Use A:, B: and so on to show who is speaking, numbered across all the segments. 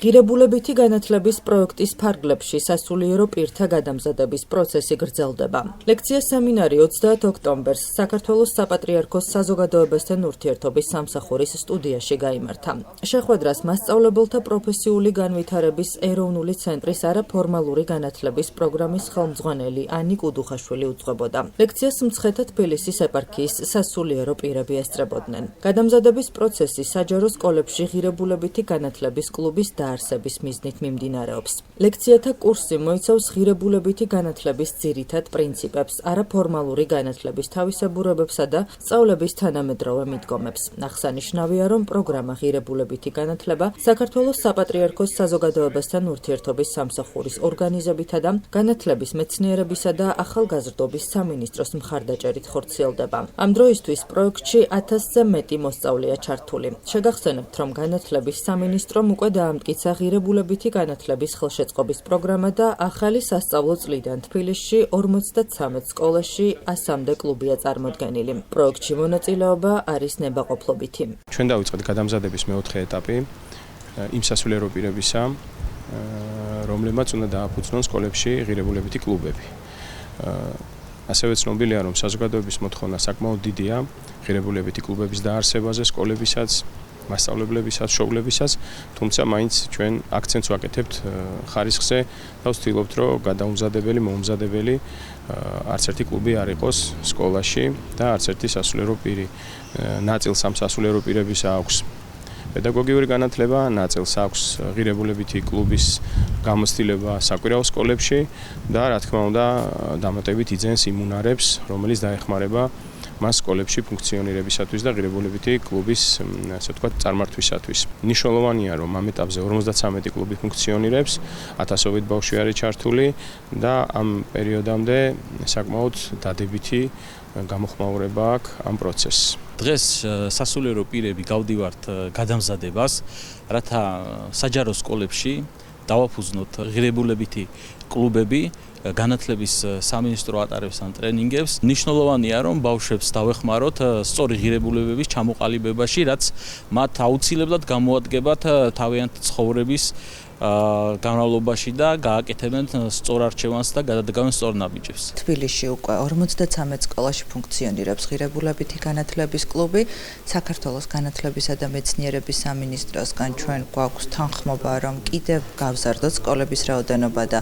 A: ღირებულებითი განათლების პროექტის ფარგლებში სასულიერო პირთა გადამზადების პროცესი გრძელდება. ლექცია-სემინარი 30 ოქტომბერს საქართველოს საპატრიარქოს საზოგადოებასთან ურთიერთობის სამსახურის სტუდიაში გაიმართა. შეხვედრას მასწავლებელთა პროფესიული განვითარების ეროვნული ცენტრის არაფორმალური განათლების პროგრამის ხელმძღვანელი ანი კუდუხაშვილი უძღვებოდა. ლექციას მცხეთა თბილისის ეპარქიის სასულიერო პირები ესწრებოდნენ. გადამზადების პროცესი საჯარო სკოლებში ღირებულებითი განათლების კლუბის დაარსების მიზნით მიმდინარეობს. ლექციათა კურსი მოიცავს ღირებულებითი განათლების ძირითად პრინციპებს, არაფორმალური განათლების თავისებურებებსა და სწავლების თანამედროვე მიდგომებს. აღსანიშნავია, რომ პროგრამა ღირებულებითი განათლება საქართველოს საპატრიარქოს საზოგადოებასთან ურთიერთობის სამსახურის ორგანიზებითა და განათლების მეცნიერებისა და ახალგაზრდობის სამინისტროს მხარდაჭერით ხორციელდება. ამ დროისთვის პროექტში 1000-ზე მეტი მოსწავლეა ჩართული. შეგახსენებთ, რომ განათლების სამინისტრომ უკვე დაამტკიცა ღირებულებითი განათლების ხელშეწყობის პროგრამა და ახალი სასწავლო წლიდან თბილისში 53 სკოლაში 100-მდე კლუბია წარმოდგენილი. პროექტში მონაწილეობა არის ნებაყოფლობითი.
B: ჩვენ დავიწყეთ გადამზადების მეოთხე ეტაპი იმ სასულიერო პირებისა, რომლებმაც უნდა დააფუძნონ სკოლებში ღირებულებითი კლუბები. ასევე ცნობილია, რომ საზოგადოების მოთხოვნა საკმაოდ დიდია ღირებულებითი კლუბების დაარსებაზე სკოლებისაც, მასწავლებლებისაც, შობლებისაც, თუმცა მაინც ჩვენ აქცენტს ვაკეთებთ ხარისხზე და ვცდილობთ, რომ გადაუმზადებელი, მოუმზადებელი არც ერთი კლუბი არ იყოს სკოლაში და არც ერთი სასულიერო პირი. ნაწილს ამ სასულიერო პირების აქვს პედაგოგიური განათლება, ნაწილს აქვს ღირებულებითი კლუბის გამოცდილება საკვირაო სკოლებში და რა თქმა უნდა დამატებით იძენს იმ უნარებს, რომელიც დაეხმარება მას სკოლებში ფუნქციონირებისათვის და ღირებულებითი კლუბის, ასე ვთქვათ, წარმართვისათვის. მნიშვნელოვანია, რომ ამ ეტაპზე 53 კლუბი ფუნქციონირებს, 1000-ობით ბავშვი არის ჩართული და ამ პერიოდამდე საკმაოდ დადებითი გამოხმაურება აქვს ამ პროცესს.
C: დღეს სასულიერო პირები გავდივართ გადამზადებას, რათა საჯარო სკოლებში დავაფუძნოთ ღირებულებითი კლუბები, განათლების სამინისტრო ატარებს ამ ტრენინგებს. მნიშვნელოვანია, რომ ბავშვებს დავეხმაროთ სწორი ღირებულებების ჩამოყალიბებაში, რაც მათ აუცილებლად გამოადგებათ თავიანთ ცხოვრების განმავლობაში და გააკეთებენ სწორ არჩევანს და გადადგამენ სწორ ნაბიჯებს.
D: თბილისში უკვე 53 სკოლაში ფუნქციონირებს ღირებულებითი განათლების კლუბი. საქართველოს განათლებისა და მეცნიერების სამინისტროსგან ჩვენ გვაქვს თანხმობა, რომ კიდევ გავზარდოთ სკოლების რაოდენობა და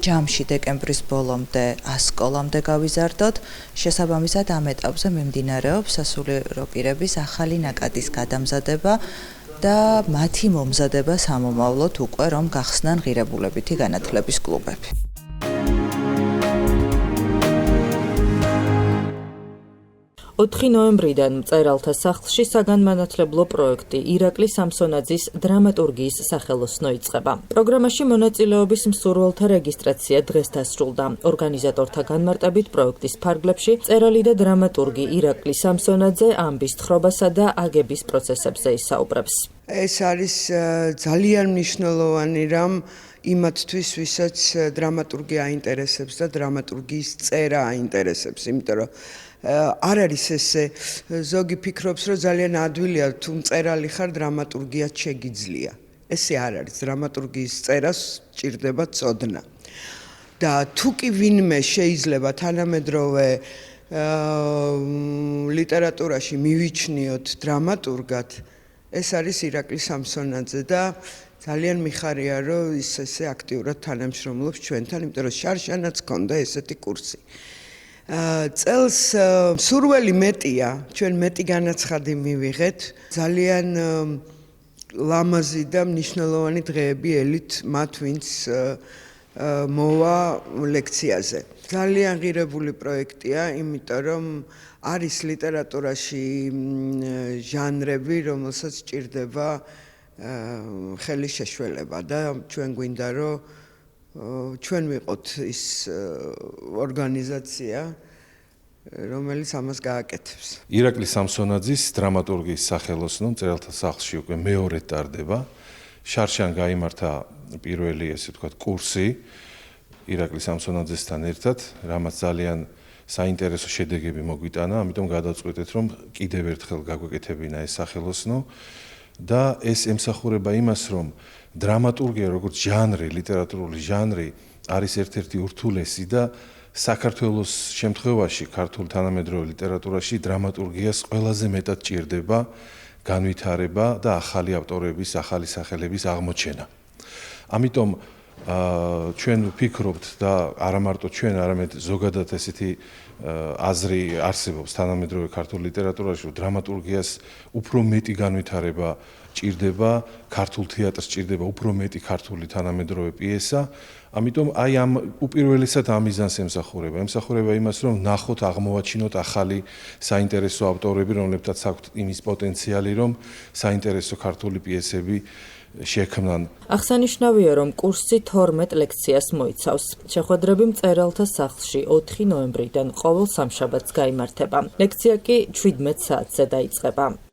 D: ჯამში დეკემბრის ბოლომდე 100 სკოლამდე გავიზარდოთ. შესაბამისად ამ ეტაპზე მიმდინარეობს სასულიერო პირების ახალი ნაკადის გადამზადება და მათი მომზადება სამომავლოდ უკვე რომ გახსნან ღირებულებითი განათლების კლუბები.
A: 4 ნოემბრიდან მწერალთა სახლში საგანმანათლებლო პროექტი ირაკლი სამსონაძის დრამატურგიის სახელოსნო იწყება. პროგრამაში მონაწილეობის მსურველთა რეგისტრაცია დღეს დასრულდა. ორგანიზატორთა განმარტებით პროექტის ფარგლებში მწერალი და დრამატურგი ირაკლი სამსონაძე ამბის თხრობასა და აგების პროცესებზე ისაუბრებს.
E: ეს არის ძალიან მნიშვნელოვანი რამ იმათთვის, ვისაც დრამატურგია აინტერესებს და დრამატურგიის წერა აინტერესებს, იმიტომ რომ არ არის ესე ზოგი ფიქრობს, რომ ძალიან ადვილია თუ მწერალი ხარ დრამატურგიაც შეგიძლია. ესე არ არის, დრამატურგიის წერას სჭირდება ცოდნა. და თუ კი ვინმე შეიძლება თანამედროვე ლიტერატურაში მივიჩნიოთ დრამატურგად, ეს არის ირაკლი სამსონაძე და ძალიან მიხარია, რომ ის ესე აქტიურად თანამშრომლობს ჩვენთან, იმიტომ რომ შარშანაც ჰქონდა ესეთი კურსი. წელს სურველი მეტია, ჩვენ მეტი განაცხადი მივიღეთ, ძალიან ლამაზი და მნიშვნელოვანი დღეები ელით მათ, ვინც მოვა ლექციაზე. ძალიან ღირებული პროექტია, იმიტომ რომ არის ლიტერატურაში ჟანრები, რომელსაც სჭირდება ხელის შეშველება და ჩვენ გვინდა, რომ ჩვენ ვიყოთ ის ორგანიზაცია, რომელიც ამას გააკეთებს.
F: ირაკლი სამსონაძის დრამატურგიის სახელოსნო მწერალთა სახლში უკვე მეორე ტარდება. შარშან გაიმართა პირველი, ესე ვთქვათ, კურსი ირაკლი სამსონაძესთან ერთად, რამაც ძალიან საინტერესო შედეგები მოგვიტანა, ამიტომ გადავწყვეტეთ, რომ კიდევ ერთხელ გაგვეკეთებინა ეს სახელოსნო და ეს ემსახურება იმას, რომ დრამატურგია როგორც ჟანრი, ლიტერატურული ჟანრი არის ერთ-ერთი ურთულესი და საქართველოს შემთხვევაში ქართულ თანამედროვე ლიტერატურაში დრამატურგიას ყველაზე მეტად ჭირდება განვითარება და ახალი ავტორების, ახალი სახელების აღმოჩენა. ამიტომ ჩვენ ვფიქრობთ და არა მარტო ჩვენ, არამედ ზოგადად ესეთი აზრი არსებობს თანამედროვე ქართულ ლიტერატურაში, რომ დრამატურგიას უფრო მეტი განვითარება ჭირდება, ქართულ თეატრს ჭირდება უფრო მეტი ქართული თანამედროვე პიესა. ამიტომ აი ამ უპირველესად ამ მიზანს ემსახურება. ემსახურება იმას, რომ ნახოთ, აღმოვაჩინოთ ახალი საინტერესო ავტორები, რომლებთაც აქვთ იმის პოტენციალი, რომ საინტერესო ქართული პიესები შექმნან.
A: აღსანიშნავია, რომ კურსი 12 ლექციას მოიცავს. შეხვედრები მწერალთა სახლში 4 ნოემბრიდან ყოველ სამშაბათს გაიმართება. ლექცია კი 17 საათზე დაიწყება.